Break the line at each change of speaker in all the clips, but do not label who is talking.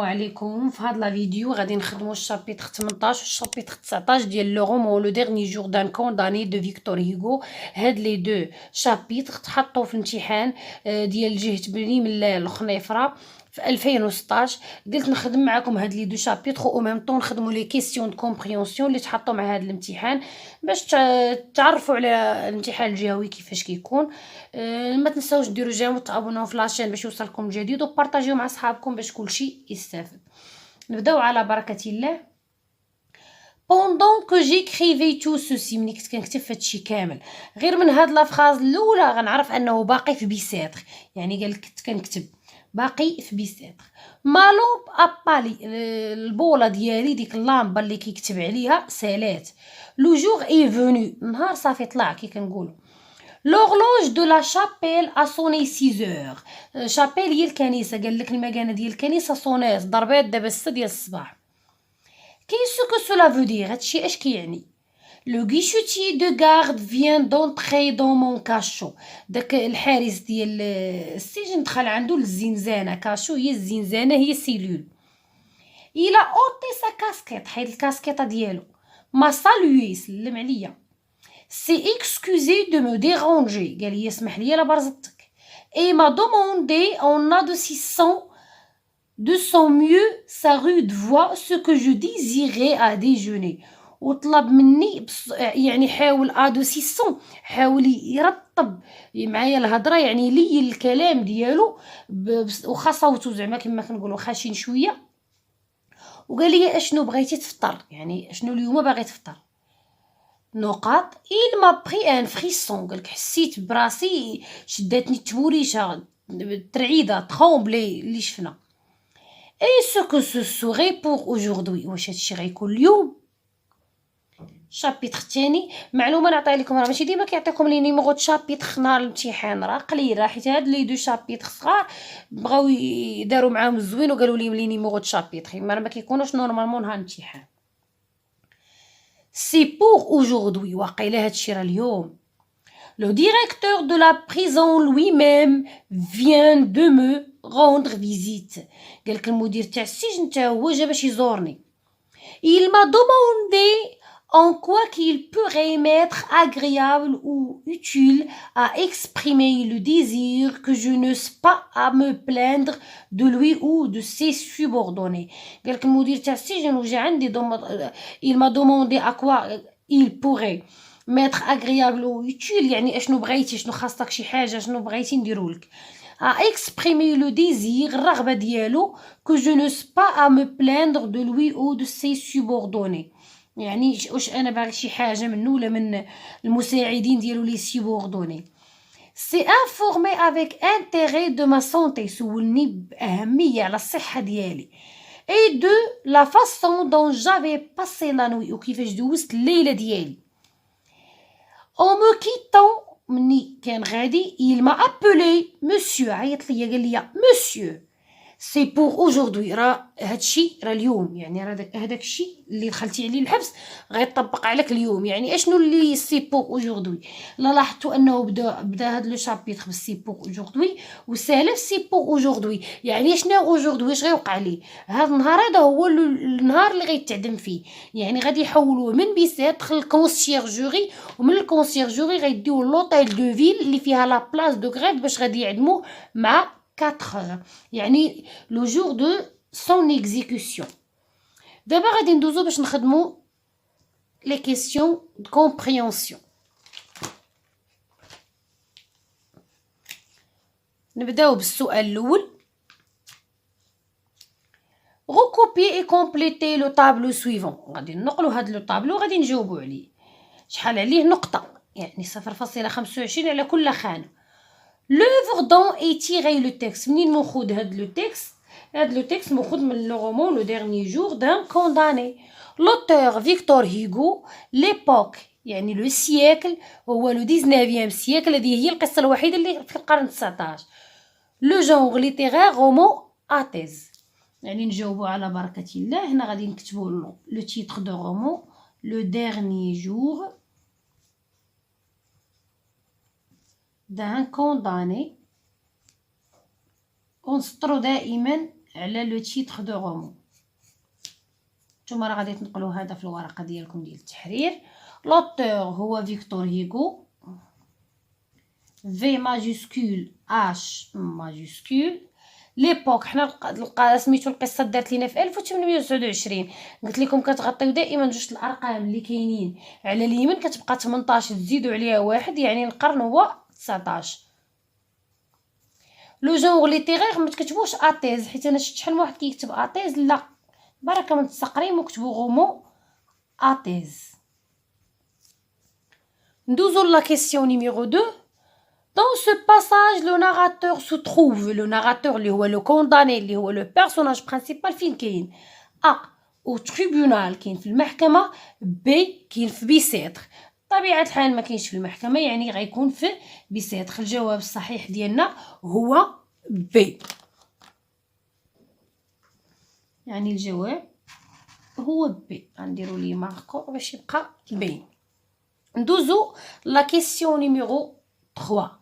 عليكم. في هاد لا فيديو غادي نخدمو الشابيتر 18 والشابيتر 19 ديال لو رومون لو ديرني جور دان كونداني دو فيكتور هيغو. هاد لي دو شابيتر تحطوا في الامتحان ديال جهة بني من الخنيفرة في 2016. قلت نخدم معكم هاد لي دو شابيتر او ميم طون نخدموا لي كيسيون دو كومبريونسيون اللي تحطوا مع هاد الامتحان باش تعرفوا على الامتحان الجهوي كيفاش كيكون. ما تنساوش ديروا جيم وتابوناو في لاشين باش يوصلكم الجديد وبارطاجيو مع صحابكم باش كلشي يستافد. نبداو على بركة الله. Pendant que j'écrivais tout ceci ملي كنت كنكتب فهادشي كامل، غير من هاد لافراز الاولى غنعرف انه باقي في بيساتر، يعني قال كنت كنكتب باقي في بيساتر. مالوب ابالي البوله ديالي ديك اللامبه اللي كيكتب عليها سالات. لو جور اي فونو النهار صافي طلع كي كنقولوا. L'horloge de la chapelle a sonné 6 heures. chapelle هي الكنيسة، قال لك المكانة ديال الكنيسة صونات ضربات دابا 6 ديال الصباح. Qu'est-ce que cela veut dire؟ هادشي اش كيعني؟ Le guichetier de garde vient d'entrer dans mon cachot. داك الحارس ديال السجن دخل عنده للزنزانة. كاشو هي الزنزانة، هي سيلول. Il a ôté sa casquette، حيد الكاسكيطة ديالو. m'a salué سلم عليا. s'est excusé de me déranger، قال لي اسمح لي لا برزتك. et m'a demandé en adoucissant de son mieux sa rude voix ce que je désirais à déjeuner. وطلب مني يعني حاول ادوسيسون، حاول يرطب معايا الهضره، يعني لي الكلام ديالو وخا صوتو زعما كما كنقولوا خاشين شويه. وقال لي اشنو بغيتي تفطر، يعني شنو اليوم باغي تفطر. نقاط il m'a pris un frisson، قالك حسيت براسي شداتني التبوريشه الترعيده تخومبلي اللي شفنا. et ce que ce serait pour aujourd'hui، واش هادشي غيكون اليوم. شابيتر الثاني. معلومه نعطيها لكم، راه ماشي ديما كيعطيكم لي نيميرو د شابيتر نهار الامتحان، راه قليل، راه حيت هاد لي دو شابيتر صغار بغاو يداروا معاهم الزوين وقالوا لي لي نيميرو د شابيتر، ما كيكونوش نورمالمون نهار الامتحان. c'est pour aujourd'hui، واقيلا هادشي راه اليوم. le directeur de la prison lui-même vient de me rendre visite، قالك المدير تاع السجن تا هو جا باش يزورني. il m'a demandé en quoi qu'il pourrait m'être agréable ou utile à exprimer le désir que je n'ose pas à me plaindre de lui ou de ses subordonnés. قالك المدير تاع السجن وجا عندي il m'a demandé à quoi il pourrait m'être agréable ou utile، يعني اشنو بغيتي، شنو خاصك شي حاجه، شنو بغيتي نديرولك. à exprimer le désir الرغبه ديالو que je n'ose pas à me plaindre de lui ou de ses subordonnés، يعني واش انا باغي شي حاجه منه ولا من المساعدين ديالو لي سيبوردوني. سي انفورمي افيك انتيري دو ما سونتي، سولني باهميه على الصحه ديالي. اي دو لا فاصون دون جافي باسي لا نوي، وكيفاش دوزت الليله ديالي. او مو كيتون مني كان غادي il m'a appelé monsieur، عيط ليا قال لي monsieur سي بور اaujourd'hui، راه هادشي راه اليوم، يعني راه هذاك الشيء اللي دخلتي عليه الحبس غيطبق عليك اليوم. يعني اشنو اللي سي بور اaujourd'hui؟ لا لاحظتوا انه بدا هاد لو شابيتر بالسي بور اaujourd'hui وسالف سي بور اaujourd'hui، يعني شنو اaujourd'hui واش غيوقع ليه هاد النهار؟ هذا هو النهار اللي غيتعدم فيه، يعني غادي يحولوه من بيسات للكونسيرجوري، ومن الكونسيرجوري غيديوه لوطيل دو فيل اللي فيها لا بلاص دو غريف باش غادي يعدموه مع 4 heures، يعني لو جور دو سون اكزيكوسيون. دابا غادي ندوزو باش نخدمو لي كيسيون دو كومبريونسيون. نبداو بالسؤال الاول. recopier et compléter le tableau suivant، غادي نقلو هاد لو طابلو غادي نجاوبو عليه. شحال عليه نقطه، يعني 0.25 على كل خانه. l'œuvre dont est tiré le texte، منين ماخود هاد لو تيكست؟ هاد لو تيكست ماخود من لو رومان لو ديرني جور دان كونداني. l'auteur فيكتور هيغو. l'époque يعني لو سيكل هو لو 19 سيكل، هذه هي القصه الوحيده اللي في القرن 19. لو جونغ ليتيرير رومان اتيز، يعني نجاوبو على بركه الله. هنا غادي نكتبو لو تيتر دو رومان لو ديرني جور d'un condamné. ونسطرو دائما على لو تيتر دو رومون. نتوما راه غادي تنقلوا هذا في الورقه ديالكم ديال التحرير. لوتور هو فيكتور هيغو، في ماجيسكول اش ماجيسكول. ليبوك حنا سميتو القصه دارت لينا في 1829. قلت لكم كتغطيو دائما جوج الارقام اللي كاينين على اليمين كتبقى 18 تزيدوا عليها واحد، يعني القرن هو 19. لو جونغ ليتيرير ما تكتبوش اتيز، حيت انا شفت شحال من واحد كيكتب اتيز. لا، بركه من التقريم وكتبوا غومو اتيز. ندوزو لا كيسيون نيميرو 2. Dans ce passage, le narrateur se trouve, le narrateur اللي هو le condamné اللي هو le personnage principal فين كاين؟ A au tribunal كاين في المحكمة، B كاين في بيسيتر. طبيعة الحال ما كاينش في المحكمة، يعني غيكون في بيسيتر. الجواب الصحيح ديالنا هو B، يعني الجواب هو B. غنديرو ليه ماركور باش يبقى باين. ندوزو لا كيسيون نيميرو 3.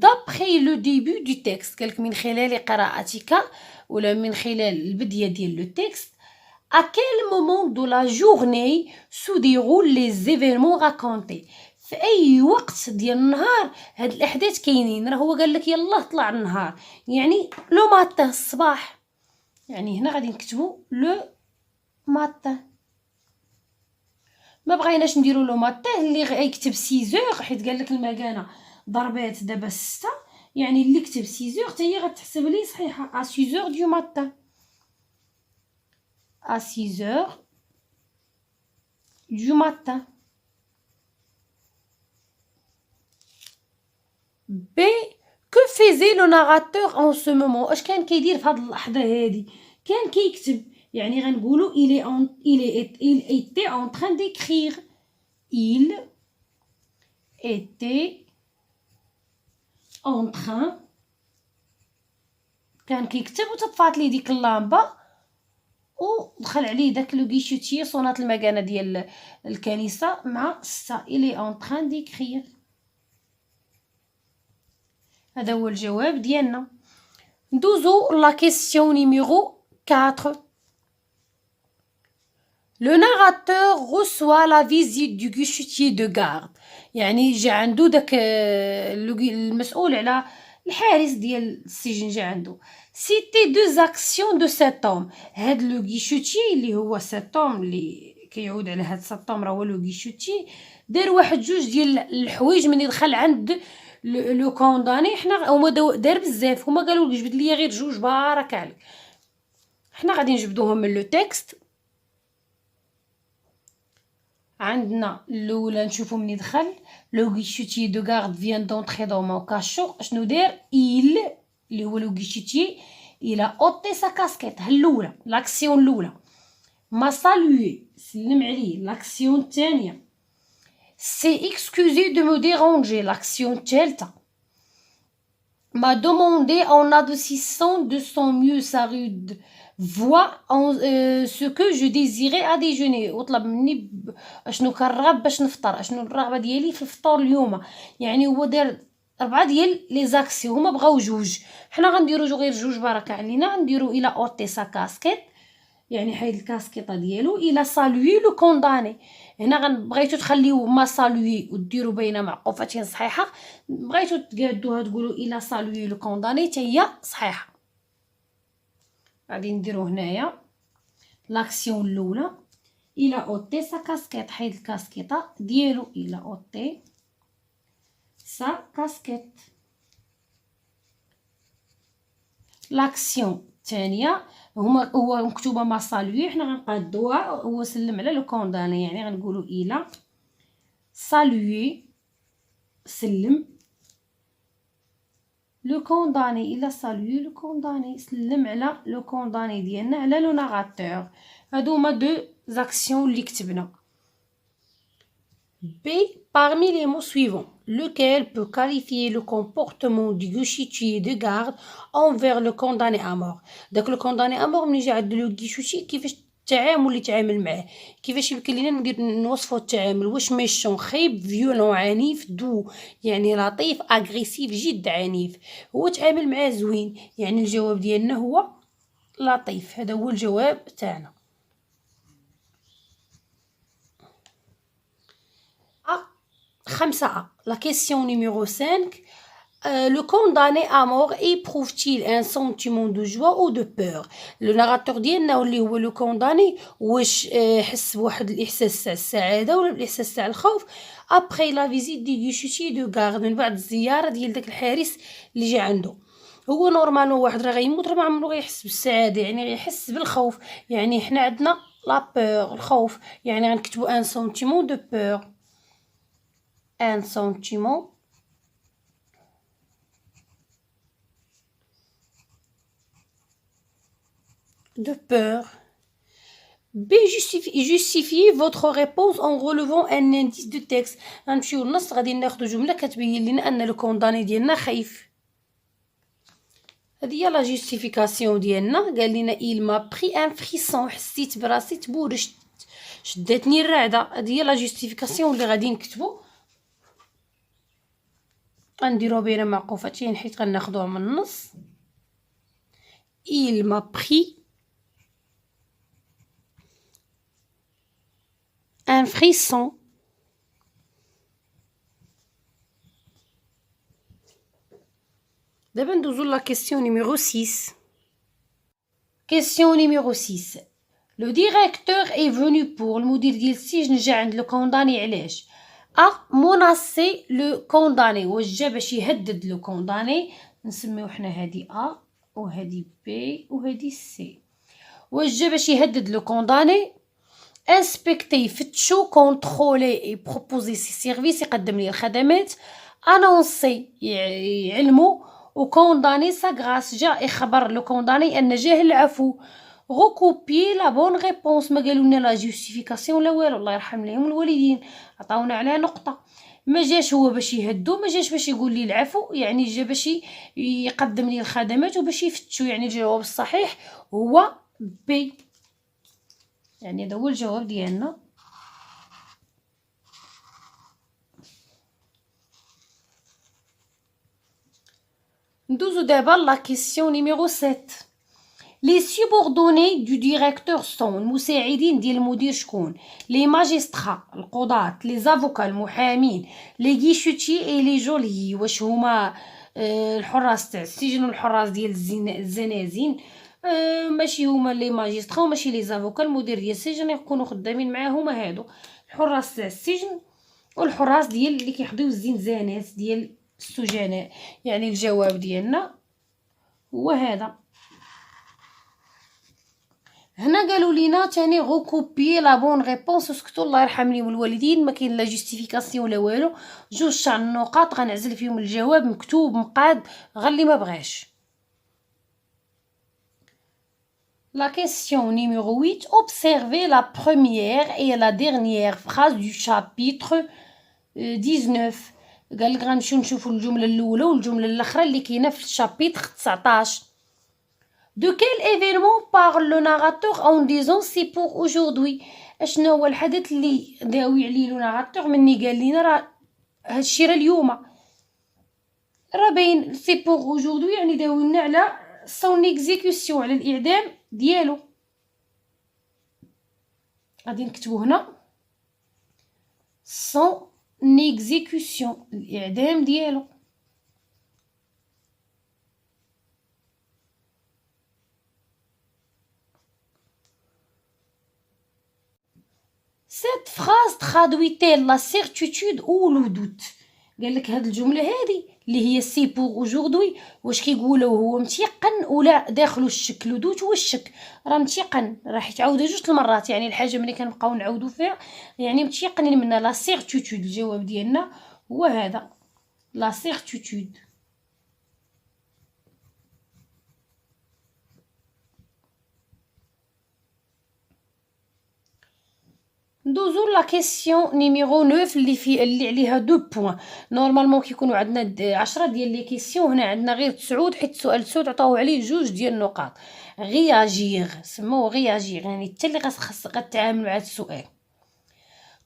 d'après le début du texte، قالك من خلال قراءتك ولا من خلال البداية ديال لو تكست، à quel moment de la journée se déroulent les événements racontés، في اي وقت ديال النهار هاد الاحداث كاينين. راه هو قالك يلاه طلع النهار، يعني لو ماتان الصباح، يعني هنا غادي نكتبو لو ماتان. ما بغيناش نديرو لو ماتان اللي غيكتب 6 حيت قالك المكانه ضربات دابا 6، يعني اللي كتب 6 حتى هي غتحسب لي صحيحه. 6 دو ماتان، 6 دو ماتان. ب que faisait le narrateur en ce moment، اش كان كيدير في هاد اللحظه هادي؟ كان كيكتب، يعني غنقولوا il était en train d'écrire، il était en train، كان كيكتب وتطفات ليه ديك اللامبه ودخل عليه داك لو غيشوتي صونات المكانه ديال الكنيسه مع 6. il est en train d'écrire. هذا هو الجواب ديالنا. ندوزو لا كيسيون نيميرو 4. Le narrateur reçoit la visite du guichetier de garde، يعني جا عنده داك المسؤول على الحارس ديال السجن جا عنده. سيتي دو اكسيون دو سيت اوم، هاد لو غيشوتي اللي هو سيت اوم اللي كيعود على هاد سيت اوم راه هو لو غيشوتي، دار واحد جوج ديال الحوايج من دخل عند لو كونداني. حنا هما دار بزاف، هما قالوا لك جبد لي غير جوج بارك عليك. حنا غادي نجبدوهم من لو تكست. عندنا الاولى نشوفو مني دخل لو غيشوتي دو غارد فيان دونطري دون مون كاشو. شنو دار؟ اللي هو لو غيشوتي الى اوتي سا كاسكيت. الاولى لاكسيون الاولى ما سالوي سلم عليه. لاكسيون الثانيه سي اكسكوزي دو مو ديرونجي. لاكسيون الثالثه m'a demandé en adoucissant de son mieux sa rude voix ce que je désirais à déjeuner. وطلب مني اشنو كنرغب باش نفطر، اشنو الرغبه ديالي في الفطور اليوم. يعني هو دار 4 ديال لي زاكسيون، هما بغاو جوج، حنا غنديرو غير جوج بركه علينا. نديرو الى اوتي سا كاسكيت، يعني حيد الكاسكيطه ديالو. الى سالوي لو كونداني، هنا بغيتو تخليو ما سالوي وديروا بين معقوفتين صحيحه، بغيتو تقادوها تقولوا الى سالوي لو كونداني حتى هي صحيحه. غادي نديرو هنايا لاكسيون الاولى الى اوتي سا كاسكيط، حيد الكاسكيطه ديالو الى اوتي سا كاسكيط. لاكسيون الثانيه هو مكتوبه ما سالوي، حنا غنقادوها هو سلم على لو كونداني، يعني غنقولوا الى سالوي سلم لو كونداني. الى سالوي لو كونداني سلم على لو كونداني ديالنا على لو ناراتور. هادو هما دو زاكسيون اللي كتبنا. B parmi les mots suivants lequel peut qualifier le comportement du guichetier de garde envers le condamné à mort. داك لو كونداني à mort ملي جا عند لو غيشوتي كيفاش التعامل اللي تعامل معاه، كيفاش يمكن لينا نوصفوا التعامل. واش ميشون خايب، فيولون عنيف، دو يعني لطيف، اغريسيف جد عنيف. هو تعامل معاه زوين، يعني الجواب ديالنا هو لطيف. هذا هو الجواب تاعنا. 5A. La question numéro 5. Le condamné à mort éprouve-t-il un sentiment de joie ou de peur؟ لو ناراتور ديالنا واللي هو لو كونداني واش حس بواحد الاحساس تاع السعاده ولا بالاحساس تاع الخوف ابري لا فيزيت دي غيشوتي دو غارد، من بعد الزياره ديال داك الحارس اللي جا عنده. هو نورمالمون واحد راه غيموت راه ما عمرو غيحس بالسعاده، يعني غيحس بالخوف. يعني حنا عندنا لا بور الخوف، يعني غنكتبوا ان سونتيمون دو بور، ان سونتيمون de peur. B. Justifiez votre réponse en relevant un indice de texte. غنمشيو للنص غادي ناخدو جملة كتبين لنا أن لو كونداني ديالنا خايف. هذه هي لا جوستيفيكاسيون ديالنا. قال لنا il m'a pris un frisson، حسيت براسي تبورشت، شدتني الرعدة. هذه هي لا جوستيفيكاسيون اللي غادي نكتبو. غنديرو بين معقوفتين حيت غناخدوها من النص. il m'a pris un frisson دابا ندوزو لا كيسيون نيميرو 6. كيسيون نيميرو 6. لو ديريكتور اي فوني بور، المدير ديال السجن جا عند لو كونداني علاش؟ موناسي لو كونداني، واش جا باش يهدد لو كونداني؟ نسميو حنا هادي ا وهادي بي وهادي سي. واش جا باش يهدد لو كونداني؟ انسبكتي يفتشو، كونترولي يبروبوزي سي سيرفيس يقدم لي الخدمات، انونسي يعلمو، وكونداني سا غراس جا يخبر لو كونداني ان جاه العفو. غوكوبي لا بون ريبونس، ما قالوا لنا لا جوستيفيكاسيون لا والو، الله يرحم ليهم الوالدين عطاونا عليها نقطه. ما جاش هو باش يهدو، ما جاش باش يقول لي العفو، يعني جا باش يقدم لي الخدمات وباش يفتشو. يعني الجواب الصحيح هو بي، يعني هذا هو الجواب ديالنا. ندوزو دابا لا كيسيون نيميرو 7. لي سوبوردوني دو ديريكتور سون، المساعدين ديال المدير شكون؟ لي ماجسترا القضاة، لي زافوكا المحامين، لي غيشوتي اي لي جولي، واش هما الحراس تاع السجن والحراس ديال الزنازين؟ ماشي هما لي ماجسترا وماشي لي زافوكا. المدير ديال السجن يكونوا خدامين معاه هما هادو الحراس تاع السجن والحراس ديال اللي كيحضيو الزنزانات ديال السجناء. يعني الجواب ديالنا هو هذا. هنا قالوا لينا تاني غوكوبي لا بون ريبونس، سكتوا الله يرحم ليهم الوالدين، ما كاين لا جوستيفيكاسيون لا والو. جوج تاع النقاط غنعزل فيهم الجواب مكتوب مقاد غير اللي ما بغاش. La question numéro 8. Observez la première et la dernière phrase du chapitre 19. قال لك غنمشيو نشوفوا الجمله الاولى والجمله الاخرى اللي كاينه في الشابيتر 19. De quel événement parle le narrateur en disant c'est pour aujourd'hui؟ اشنا هو الحدث اللي داوي عليه لو ناراتور مني قال لينا راه هادشي راه اليوم، راه باين سي بور aujourd'hui، يعني داوي لنا على سون اكزيكوسيون، على الاعدام ديالو. غادي نكتبو هنا سون اكزيكوسيون، الاعدام ديالو. Cette phrase traduit-elle la certitude ou le doute؟ قال لك هاد الجمله هادي اللي هي سي بور aujourd'hui واش كيقولوا هو متيقن ولا داخلو الشك؟ لو دوت هو الشك، راه متيقن راح يتعاود جوج المرات، يعني الحاجه ملي كنبقاو نعاودو فيها يعني متيقنين منها. لا سيرتيتود الجواب ديالنا هو هذا لا سيرتيتود. ندوزو لا كيسيون نيميرو 9 اللي عليها دو بوين. نورمالمون كيكونوا عندنا 10 ديال لي كيسيون، هنا عندنا غير 9 حيت سؤال 9 عطاوه عليه جوج ديال النقاط. غياجير سموه غياجير، يعني انت اللي خاص غتعامل مع هذا السؤال.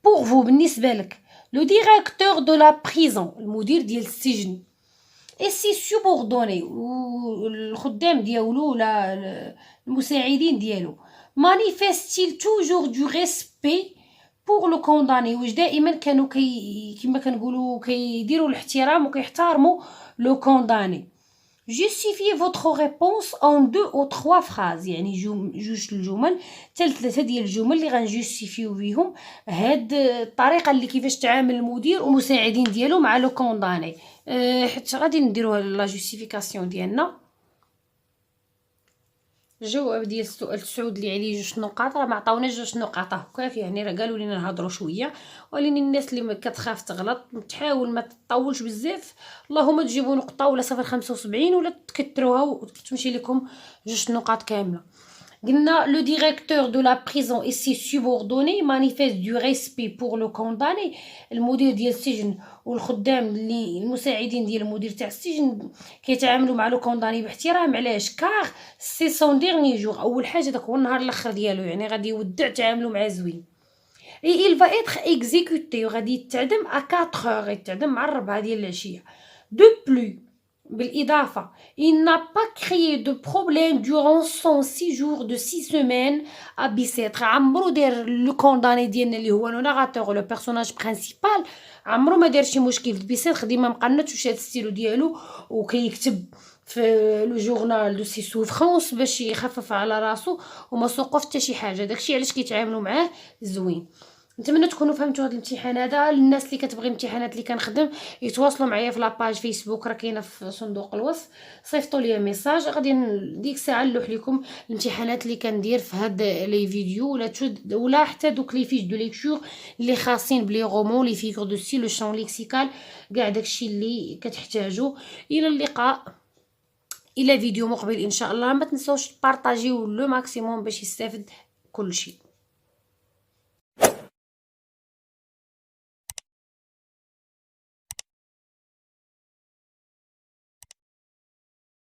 بور فو بالنسبه لك، لو ديريكتور دو لا بريزون المدير ديال السجن اي سي سوبوردوني، والخدام ديالو ولا المساعدين ديالو. مانيفيستيل توجور دو ريسبي بور لو كونداني، واش دائما كانوا كيما كنقولوا كيديروا الاحترام وكيحترموا لو كونداني. justifiez votre réponse en 2 ou 3 phrases، يعني جوج الجمل حتى ل3 ديال الجمل اللي غنجوستيفيو فيهم هاد الطريقه اللي كيفاش تعامل المدير والمساعدين ديالو مع لو كونداني. حيت غادي نديروا لا جوستيفيكاسيون ديالنا. الجواب ديال السؤال تسعود اللي عليه 2 نقاط، راه ما عطاوناش 2 نقاط هكاك، يعني راه قالوا لينا نهضروا شويه، ولكن الناس اللي كتخاف تغلط تحاول ما تطولش بزاف، اللهم تجيبوا نقطه ولا 0.75 ولا تكثروها وتمشي لكم 2 نقاط كامله. قلنا لو ديريكتور دو لا بريزون اي سي سوبوردوني مانيفيست دو ريسبي بور لو كونداني، المدير ديال السجن والخدام اللي المساعدين ديال المدير تاع السجن كيتعاملوا مع لو كونداني باحترام. علاش؟ كار سي سون ديرني جور، اول حاجه داك هو النهار الاخر ديالو، يعني غادي يودع تعاملوا معاه زوين. اي il va être exécuté، وغادي يتعدم ا 4 يتعدم مع 4 ديال العشيه. دو بلو، بالإضافة il n'a pas créé de problème durant son séjour de 6 semaines à Bicêtre. عمرو دار لو كونداني ديالنا اللي هو ناراتور لو بيرسوناج برينسيبال، عمرو ما دار شي مشكل في بيسيتر، ديما مقنت وشاد الستيلو ديالو وكيكتب في لو جورنال دو سي سوفرونس باش يخفف على راسو وما سوقف حتى شي حاجه. داكشي علاش كيتعاملوا معاه زوين. نتمنى تكونوا فهمتوا هذا الامتحان هذا. الناس اللي كتبغي الامتحانات اللي كنخدم يتواصلوا معايا في لاباج فيسبوك، راه كاينه في صندوق الوصف، صيفطوا لي ميساج، غادي ديك الساعه نلوح لكم الامتحانات اللي كندير في هاد لي فيديو ولا حتى دوك لي فيش دو ليكتور اللي خاصين بلي رومون لي فيغور دو ستيل لو شون ليكسيكال، كاع داكشي اللي كتحتاجو. الى اللقاء، الى فيديو مقبل ان شاء الله. ما تنسوش بارطاجيو لو ماكسيموم باش يستافد كل شيء.